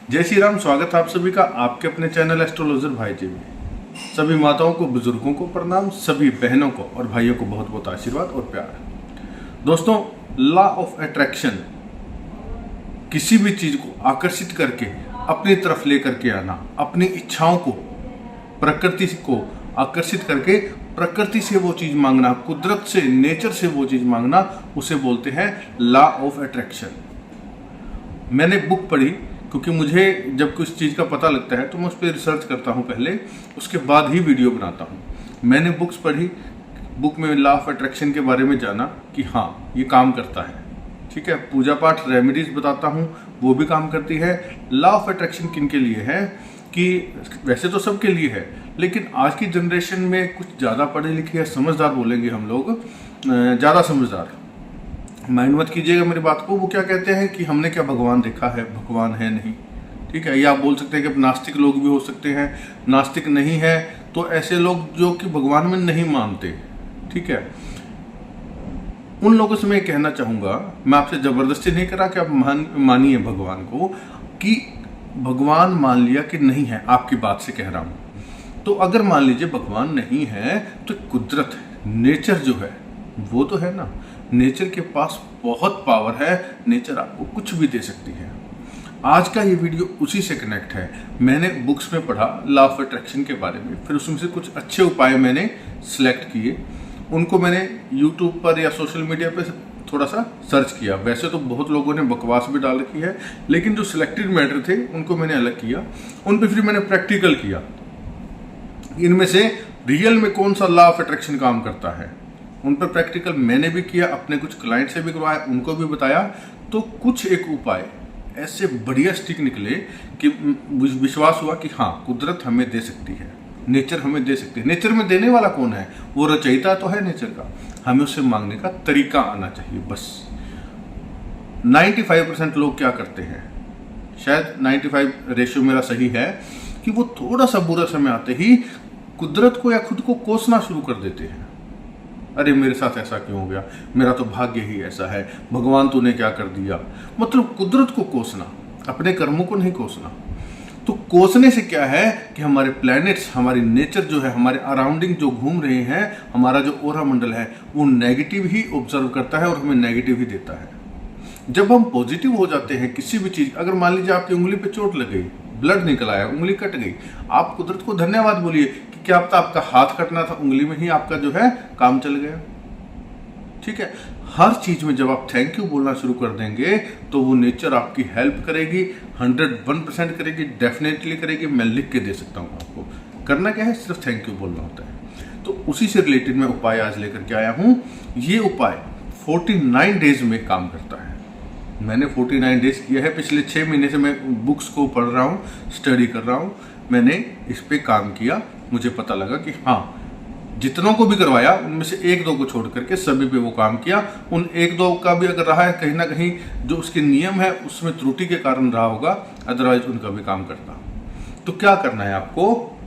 जय श्री राम। स्वागत है आप सभी का आपके अपने चैनल एस्ट्रोलॉजर भाई जी में। सभी माताओं को, बुजुर्गों को प्रणाम, सभी बहनों को और भाइयों को बहुत बहुत आशीर्वाद और प्यार। दोस्तों, लॉ ऑफ अट्रैक्शन किसी भी चीज को आकर्षित करके अपनी तरफ लेकर के आना, अपनी इच्छाओं को, प्रकृति को आकर्षित करके प्रकृति से वो चीज मांगना, कुदरत से, नेचर से वो चीज मांगना, उसे बोलते हैं लॉ ऑफ अट्रैक्शन। मैंने बुक पढ़ी क्योंकि मुझे जब कुछ चीज़ का पता लगता है तो मैं उस पर रिसर्च करता हूँ पहले, उसके बाद ही वीडियो बनाता हूँ। मैंने बुक्स पढ़ी, बुक में लॉ ऑफ अट्रैक्शन के बारे में जाना कि हाँ ये काम करता है। ठीक है, पूजा पाठ रेमेडीज बताता हूँ, वो भी काम करती है। लॉ ऑफ अट्रैक्शन किन के लिए है कि वैसे तो सबके लिए है, लेकिन आज की जनरेशन में कुछ ज़्यादा पढ़े लिखे या समझदार बोलेंगे हम लोग, ज़्यादा समझदार, माइंड मत कीजिएगा मेरी बात को। वो क्या कहते हैं कि हमने क्या भगवान देखा है, भगवान है नहीं। ठीक है, या आप बोल सकते हैं कि नास्तिक लोग भी हो सकते हैं। नास्तिक नहीं है तो ऐसे लोग जो कि भगवान में नहीं मानते। ठीक है, उन लोगों से मैं कहना चाहूँगा, मैं आपसे ज़बरदस्ती नहीं करा कि आप मानिए भगवान को, कि भगवान मान लिया कि नहीं है, आपकी बात से कह रहा हूँ। तो अगर मान लीजिए भगवान नहीं है तो कुदरत है, नेचर जो है वो तो है ना। नेचर के पास बहुत पावर है, नेचर आपको कुछ भी दे सकती है। आज का ये वीडियो उसी से कनेक्ट है। मैंने बुक्स में पढ़ा लॉ ऑफ अट्रैक्शन के बारे में, फिर उसमें से कुछ अच्छे उपाय मैंने सिलेक्ट किए, उनको मैंने यूट्यूब पर या सोशल मीडिया पर थोड़ा सा सर्च किया। वैसे तो बहुत लोगों ने बकवास भी डाल रखी है, लेकिन जो सिलेक्टेड मैटर थे उनको मैंने अलग किया, उन पर फिर मैंने प्रैक्टिकल किया। इनमें से रियल में कौन सा लॉ ऑफ अट्रैक्शन काम करता है, उन पर प्रैक्टिकल मैंने भी किया, अपने कुछ क्लाइंट से भी करवाया, उनको भी बताया। तो कुछ एक उपाय ऐसे बढ़िया स्टिक निकले कि विश्वास हुआ कि हाँ कुदरत हमें दे सकती है, नेचर हमें दे सकती है। नेचर में देने वाला कौन है? वो रचयिता तो है नेचर का, हमें उससे मांगने का तरीका आना चाहिए बस। 95% लोग क्या करते हैं, शायद 95 रेशियो मेरा सही है, कि वो थोड़ा सा बुरा समय आते ही कुदरत को या खुद को कोसना शुरू कर देते हैं। अरे मेरे साथ ऐसा क्यों हो गया, मेरा तो भाग्य ही ऐसा है, भगवान तूने क्या कर दिया। मतलब कुदरत को कोसना, अपने कर्मों को नहीं कोसना। तो कोसने से क्या है कि हमारे प्लैनेट्स, हमारी नेचर जो है, हमारे अराउंडिंग जो घूम रहे हैं, हमारा जो ओरा मंडल है, वो नेगेटिव ही ऑब्जर्व करता है और हमें नेगेटिव ही देता है। जब हम पॉजिटिव हो जाते हैं किसी भी चीज, अगर मान लीजिए आपकी उंगली पे चोट लग गई, ब्लड निकल आया, उंगली कट गई, आप कुदरत को धन्यवाद बोलिए कि क्या पता आपका हाथ कटना था, उंगली में ही आपका जो है काम चल गया। ठीक है, हर चीज में जब आप थैंक यू बोलना शुरू कर देंगे तो वो नेचर आपकी हेल्प करेगी, 101% करेगी, डेफिनेटली करेगी। मैं लिख के दे सकता हूँ आपको। करना क्या है, सिर्फ थैंक यू बोलना होता है। तो उसी से रिलेटेड मैं उपाय आज लेकर के आया हूँ। ये उपाय 49 डेज में काम करता है। मैंने 49 डेज किया है, पिछले 6 महीने से मैं बुक्स को पढ़ रहा हूँ, स्टडी कर रहा हूँ। मैंने इस पे काम किया, मुझे पता लगा कि हाँ जितनों को भी करवाया उनमें से 1-2 को छोड़ करके सभी पे वो काम किया। उन 1-2 का भी अगर रहा है कहीं ना कहीं जो उसके नियम है उसमें त्रुटि के कारण रहा होगा, अदरवाइज उनका भी काम करता। तो क्या करना है आपको,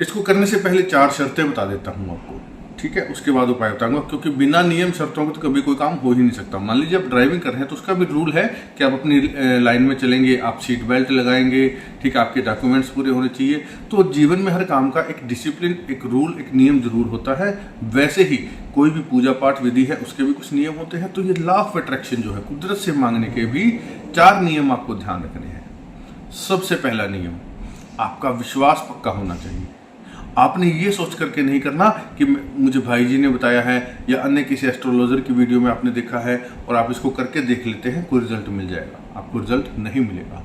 इसको करने से पहले 4 शर्तें बता देता हूँ आपको। ठीक है, उसके बाद उपाय बताऊंगा, क्योंकि बिना नियम शर्तों के तो कभी कोई काम हो ही नहीं सकता। मान लीजिए आप ड्राइविंग कर रहे हैं तो उसका भी रूल है कि आप अपनी लाइन में चलेंगे, आप सीट बेल्ट लगाएंगे, ठीक है, आपके डॉक्यूमेंट्स पूरे होने चाहिए। तो जीवन में हर काम का एक डिसिप्लिन, एक रूल, एक नियम जरूर होता है। वैसे ही कोई भी पूजा पाठ विधि है उसके भी कुछ नियम होते हैं। तो ये लॉ ऑफ अट्रैक्शन जो है, कुदरत से मांगने के भी 4 नियम आपको ध्यान रखने हैं। सबसे पहला नियम, आपका विश्वास पक्का होना चाहिए। आपने ये सोच करके नहीं करना कि मुझे भाई जी ने बताया है या अन्य किसी एस्ट्रोलॉजर की वीडियो में आपने देखा है और आप इसको करके देख लेते हैं, कोई रिजल्ट मिल जाएगा। आपको रिजल्ट नहीं मिलेगा।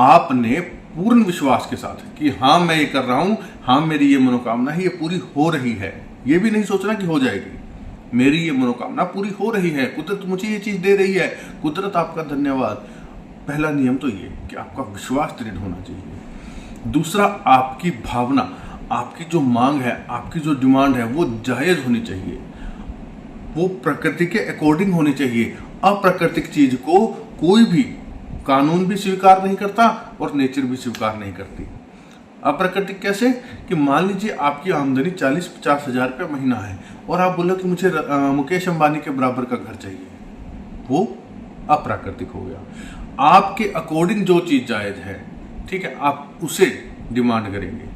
आपने पूर्ण विश्वास के साथ कि हाँ मैं ये कर रहा हूँ, हाँ मेरी ये मनोकामना है, ये पूरी हो रही है। ये भी नहीं सोचना कि हो जाएगी, मेरी ये मनोकामना पूरी हो रही है, कुदरत मुझे ये चीज़ दे रही है, कुदरत आपका धन्यवाद। पहला नियम तो ये कि आपका विश्वास दृढ़ होना चाहिए। दूसरा, आपकी भावना, आपकी जो मांग है, आपकी जो डिमांड है वो जायज होनी चाहिए, वो प्रकृति के अकॉर्डिंग होनी चाहिए। अप्राकृतिक चीज को कोई भी कानून भी स्वीकार नहीं करता और नेचर भी स्वीकार नहीं करती। अप्राकृतिक कैसे, कि मान लीजिए आपकी आमदनी 40-50 हज़ार रुपये महीना है और आप बोलो कि मुझे मुकेश अंबानी के बराबर का घर चाहिए, वो अप्राकृतिक हो गया। आपके अकॉर्डिंग जो चीज जायज है, ठीक है, आप उसे डिमांड करेंगे।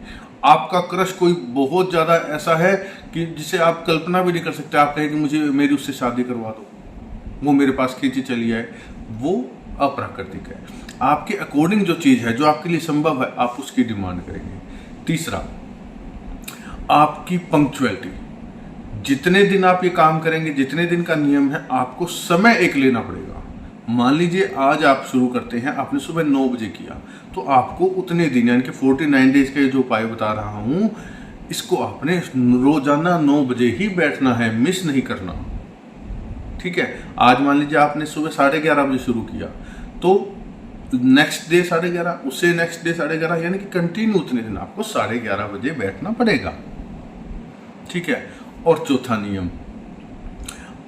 आपका क्रश कोई बहुत ज्यादा ऐसा है कि जिसे आप कल्पना भी नहीं कर सकते, आप कहेंगे मुझे मेरी उससे शादी करवा दो, वो मेरे पास खींची चली आए, वो अप्राकृतिक है। आपके अकॉर्डिंग जो चीज है, जो आपके लिए संभव है, आप उसकी डिमांड करेंगे। तीसरा, आपकी पंक्चुअलिटी। जितने दिन आप ये काम करेंगे, जितने दिन का नियम है, आपको समय एक लेना पड़ेगा। मान लीजिए आज आप शुरू करते हैं, आपने सुबह 9 बजे किया, तो आपको उतने दिन यानी कि 49 डेज का जो उपाय बता रहा हूं, इसको आपने रोजाना 9 बजे ही बैठना है, मिस नहीं करना। ठीक है, आज मान लीजिए आपने सुबह 11:30 बजे शुरू किया, तो नेक्स्ट डे 11:30, उससे नेक्स्ट डे 11:30, यानी कि कंटिन्यू उतने दिन आपको 11:30 बजे बैठना पड़ेगा। ठीक है। और चौथा नियम,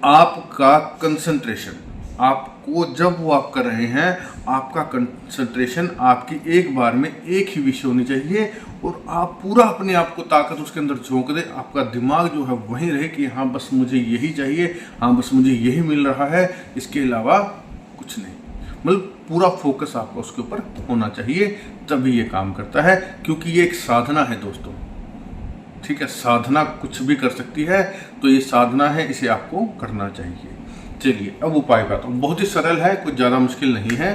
आपका कंसंट्रेशन। आपको जब वो आप कर रहे हैं, आपका कंसंट्रेशन आपकी एक बार में एक ही विषय होनी चाहिए, और आप पूरा अपने आप को ताकत उसके अंदर झोंक दे। आपका दिमाग जो है वहीं रहे कि हाँ बस मुझे यही चाहिए, हाँ बस मुझे यही मिल रहा है, इसके अलावा कुछ नहीं। मतलब पूरा फोकस आपका उसके ऊपर होना चाहिए, तभी ये काम करता है, क्योंकि ये एक साधना है दोस्तों। ठीक है, साधना कुछ भी कर सकती है, तो ये साधना है, इसे आपको करना चाहिए। चलिए अब उपाय बताता हूँ, बहुत ही सरल है, कुछ ज़्यादा मुश्किल नहीं है।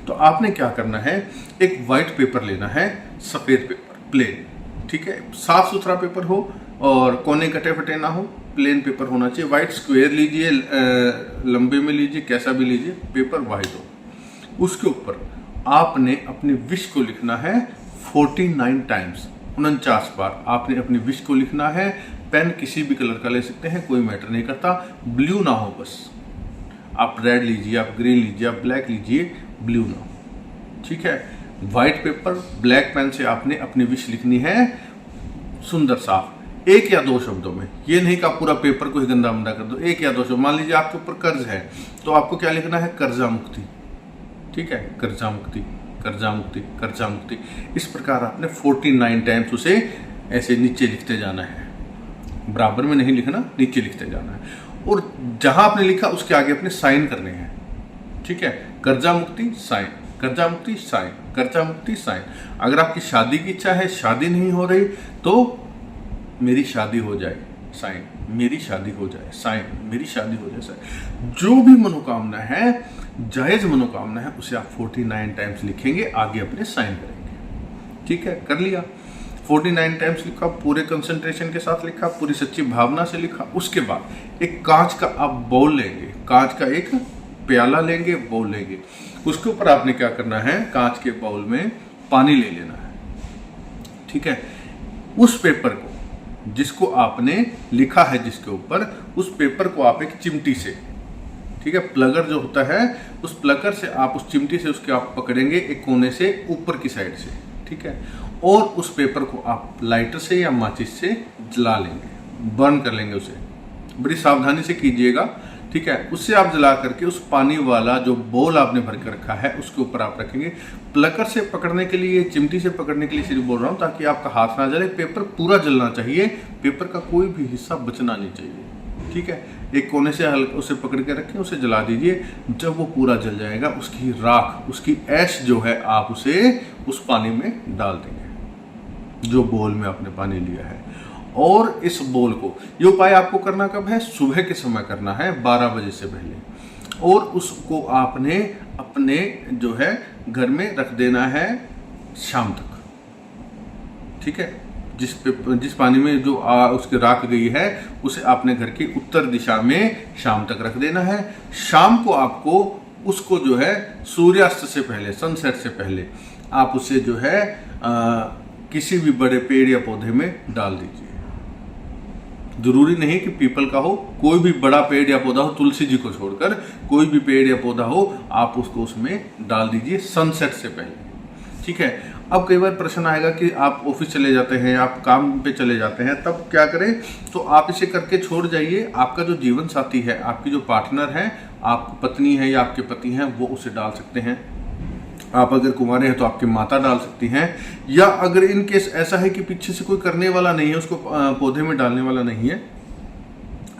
तो आपने क्या करना है, एक वाइट पेपर लेना है, सफ़ेद पेपर, प्लेन। ठीक है, साफ सुथरा पेपर हो और कोने कटे फटे ना हो, प्लेन पेपर होना चाहिए। वाइट स्क्वायर लीजिए, लंबे में लीजिए, कैसा भी लीजिए, पेपर वाइट हो। उसके ऊपर आपने अपनी विश को लिखना है 49 टाइम्स, 49 बार आपने अपनी विश को लिखना है। पेन किसी भी कलर का ले सकते हैं, कोई मैटर नहीं करता, ब्लू ना हो बस। आप रेड लीजिए, आप ग्रीन लीजिए, आप ब्लैक लीजिए, ब्लू ना हो। ठीक है, व्हाइट पेपर, ब्लैक पेन से आपने अपनी विश लिखनी है, सुंदर साफ, 1 या 2 शब्दों में। ये नहीं कि आप पूरा पेपर को ही गंदा मंदा कर दो, 1 या 2 शब्द। मान लीजिए आपके ऊपर कर्ज है, तो आपको क्या लिखना है, कर्जा मुक्ति। ठीक है, कर्जा मुक्ति, कर्जा मुक्ति, कर्जा मुक्ति। इस प्रकार आपने 49 टाइम्स उसे ऐसे नीचे लिखते जाना है, बराबर में नहीं लिखना, नीचे लिखते जाना है। और जहां आपने लिखा उसके आगे अपने साइन करने हैं। ठीक है, कर्जा मुक्ति साइन, कर्जा मुक्ति साइन, कर्जा मुक्ति साइन। अगर आपकी शादी की इच्छा है, शादी नहीं हो रही, तो मेरी शादी हो जाए, साइन, मेरी शादी हो जाए, साइन, मेरी शादी हो जाए, साइन। जो भी मनोकामना है, जायज मनोकामना है, उसे आप 49 टाइम्स लिखेंगे, आगे अपने साइन करेंगे। ठीक है, कर लिया, 49 टाइम्स लिखा, पूरे कंसंट्रेशन के साथ लिखा, पूरी सच्ची भावना से लिखा। उसके बाद एक कांच का आप बाउल लेंगे, कांच का एक प्याला लेंगे, बाउल लेंगे। उसके ऊपर आपने क्या करना है, कांच के बाउल में पानी ले लेना है। ठीक है, उस पेपर को जिसको आपने लिखा है, जिसके ऊपर, उस पेपर को आप एक चिमटी से, ठीक है, प्लगर जो होता है, उस प्लगर से आप उस चिमटी से उसके आप पकड़ेंगे एक कोने से ऊपर की साइड से। ठीक है, और उस पेपर को आप लाइटर से या माचिस से जला लेंगे, बर्न कर लेंगे उसे, बड़ी सावधानी से कीजिएगा। ठीक है, उससे आप जला करके उस पानी वाला जो बोल आपने भर के रखा है उसके ऊपर आप रखेंगे। प्लकर से पकड़ने के लिए, चिमटी से पकड़ने के लिए सिर्फ बोल रहा हूँ, ताकि आपका हाथ ना जले। पेपर पूरा जलना चाहिए, पेपर का कोई भी हिस्सा बचना नहीं चाहिए। ठीक है, एक कोने से हल्का उसे पकड़ के रखें, उसे जला दीजिए। जब वो पूरा जल जाएगा, उसकी राख, उसकी ऐश जो है, आप उसे उस पानी में डाल देंगे जो बोल में आपने पानी लिया है। और इस बोल को, ये उपाय आपको करना कब है, सुबह के समय करना है, 12 बजे से पहले। और उसको आपने अपने जो है घर में रख देना है शाम तक। ठीक है, जिस पानी में जो उसकी राख गई है, उसे आपने घर की उत्तर दिशा में शाम तक रख देना है। शाम को आपको उसको जो है सूर्यास्त से पहले, सनसेट से पहले, आप उसे जो है किसी भी बड़े पेड़ या पौधे में डाल दीजिए। जरूरी नहीं कि पीपल का हो, कोई भी बड़ा पेड़ या पौधा हो, तुलसी जी को छोड़कर कोई भी पेड़ या पौधा हो, आप उसको उसमें डाल दीजिए सनसेट से पहले। ठीक है, अब कई बार प्रश्न आएगा कि आप ऑफिस चले जाते हैं, आप काम पे चले जाते हैं, तब क्या करें? तो आप इसे करके छोड़ जाइए। आपका जो जीवन साथी है, आपकी जो पार्टनर है, आप पत्नी है या आपके पति हैं, वो उसे डाल सकते हैं। आप अगर कुंवारे हैं तो आपकी माता डाल सकती हैं। या अगर इन केस ऐसा है कि पीछे से कोई करने वाला नहीं है, उसको पौधे में डालने वाला नहीं है,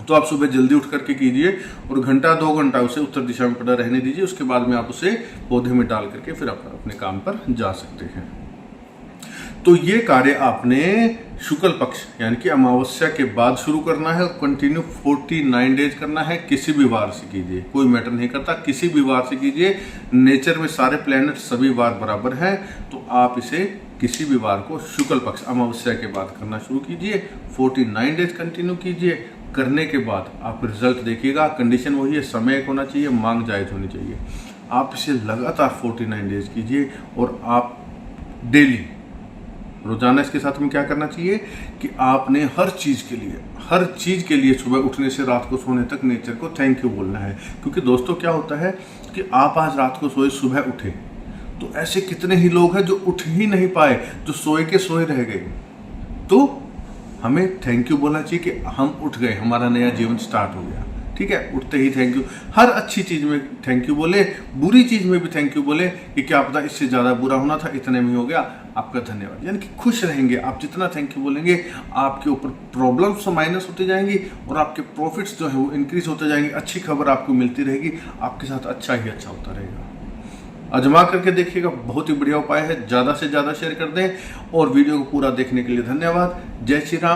तो आप सुबह जल्दी उठ करके कीजिए और घंटा 2 घंटा उसे उत्तर दिशा में पड़ा रहने दीजिए। उसके बाद में आप उसे पौधे में डाल करके फिर आप अपने काम पर जा सकते हैं। तो ये कार्य आपने शुक्ल पक्ष यानी कि अमावस्या के बाद शुरू करना है और कंटिन्यू 49 डेज करना है। किसी भी वार से कीजिए, कोई मैटर नहीं करता, किसी भी वार से कीजिए। नेचर में सारे प्लैनेट सभी वार बराबर हैं, तो आप इसे किसी भी वार को शुक्ल पक्ष अमावस्या के बाद करना शुरू कीजिए। 49 डेज कंटिन्यू कीजिए। करने के बाद आप रिजल्ट देखिएगा। कंडीशन वही है, समय एक होना चाहिए, मांग जायज होनी चाहिए। आप इसे लगातार 49 डेज कीजिए और आप डेली रोजाना इसके साथ में क्या करना चाहिए कि आपने हर चीज के लिए सुबह उठने से रात को सोने तक नेचर को थैंक यू बोलना है। क्योंकि दोस्तों क्या होता है कि आप आज रात को सोए, सुबह उठे, तो ऐसे कितने ही लोग हैं जो उठ ही नहीं पाए, जो सोए के सोए रह गए। तो हमें थैंक यू बोलना चाहिए कि हम उठ गए, हमारा नया जीवन स्टार्ट हो गया। ठीक है, उठते ही थैंक यू। हर अच्छी चीज में थैंक यू बोले, बुरी चीज में भी थैंक यू बोले कि क्या पता इससे ज्यादा बुरा होना था, इतने में हो गया, आपका धन्यवाद। यानी कि खुश रहेंगे आप। जितना थैंक यू बोलेंगे आपके ऊपर प्रॉब्लम्स तो माइनस होती जाएंगी और आपके प्रॉफिट्स जो है वो इंक्रीज होते जाएंगे। अच्छी खबर आपको मिलती रहेगी, आपके साथ अच्छा ही अच्छा होता रहेगा। आजमा करके देखिएगा, बहुत ही बढ़िया उपाय है। ज्यादा से ज्यादा शेयर कर दें और वीडियो को पूरा देखने के लिए धन्यवाद। जय श्री राम।